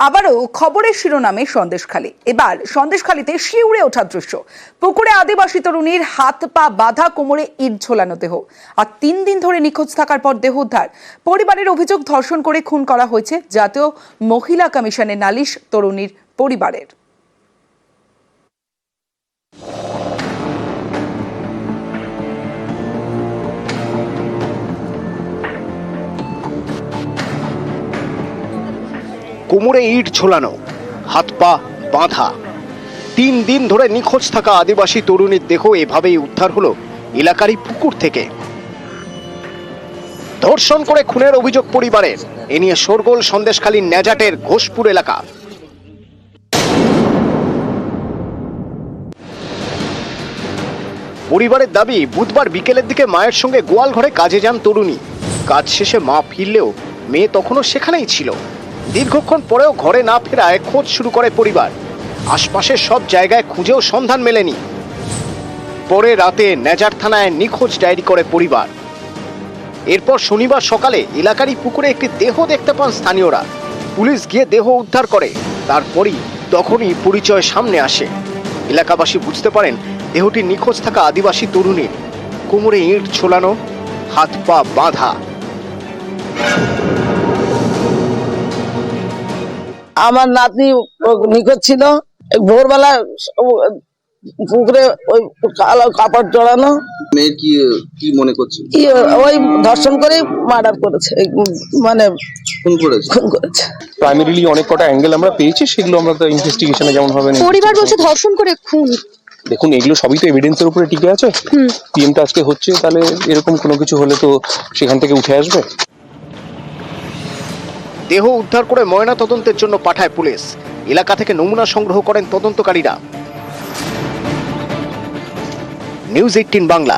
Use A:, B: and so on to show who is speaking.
A: আবারও খবরের শিরোনামে সন্দেশখালী। এবার সন্দেশখালীতে শিউরে ওঠা দৃশ্য। পুকুরে আদিবাসী তরুণীর হাত পা বাঁধা, কোমরে ইট ঝোলানো দেহ। আর 3 দিন ধরে নিখোঁজ থাকার পর দেহ উদ্ধার। পরিবারের অভিযোগ, ধর্ষণ করে খুন করা হয়েছে। জাতীয় মহিলা কমিশনে নালিশ তরুণীর পরিবারের।
B: কোমরে ইট ঝোলানো, হাত পা বাঁধা, 3 দিন ধরে নিখোঁজ থাকা আদিবাসী তরুণীর দেহ এভাবেই উদ্ধার হলো এলাকারই পুকুর থেকে। ধর্ষণ করে খুনের অভিযোগ পরিবারের। এ নিয়ে শোরগোল সন্দেশখালীর ন্যাজাটের ঘোষপুর এলাকা। পরিবারের দাবি, বুধবার বিকেলের দিকে মায়ের সঙ্গে গোয়াল ঘরে কাজে যান তরুণী। কাজ শেষে মা ফিরলেও মেয়ে তখনও সেখানেই ছিল। দীর্ঘক্ষণ পরেও ঘরে না ফেরায় খোঁজ শুরু করে পরিবার। আশপাশের সব জায়গায় খুঁজেও সন্ধান মেলেনি। পরে রাতে নেজার থানায় নিখোঁজ ডায়েরি করে পরিবার। এরপর শনিবার সকালে এলাকারই পুকুরে একটি দেহ দেখতে পান স্থানীয়রা। পুলিশ গিয়ে দেহ উদ্ধার করে। তখনই পরিচয় সামনে আসে। এলাকাবাসী বুঝতে পারেন দেহটি নিখোঁজ থাকা আদিবাসী তরুণীর। কোমরে ইট ঝোলানো, হাত পা বাঁধা।
C: আমার নাতনি নিখোঁজ ছিল। ভোরবেলা পুকুরে ওই কালো কাপড় জড়ানো।
D: মেয়ে কি মনে করছে?
C: ওই ধর্ষণ করে মার্ডার করেছে, মানে
D: খুন করেছে।
E: প্রাইমারিলি অনেক কটা অ্যাঙ্গেল আমরা পেয়েছি, সেগুলো আমরা তো ইনভেস্টিগেশনে যেমন হবে।
F: পরিবার বলছে ধর্ষণ করে খুন।
E: দেখুন, এগুলো সবই তো এভিডেন্সের উপরে টিকে আছে। পিএমটা আজকে হচ্ছে, তাহলে এরকম কোনো কিছু হলে তো সেখান থেকে উঠে আসবে।
B: দেহ উদ্ধার করে ময়না তদন্তের জন্য পাঠায় পুলিশ। এলাকা থেকে নমুনা সংগ্রহ করেন তদন্তকারীরা। নিউজ 18 বাংলা।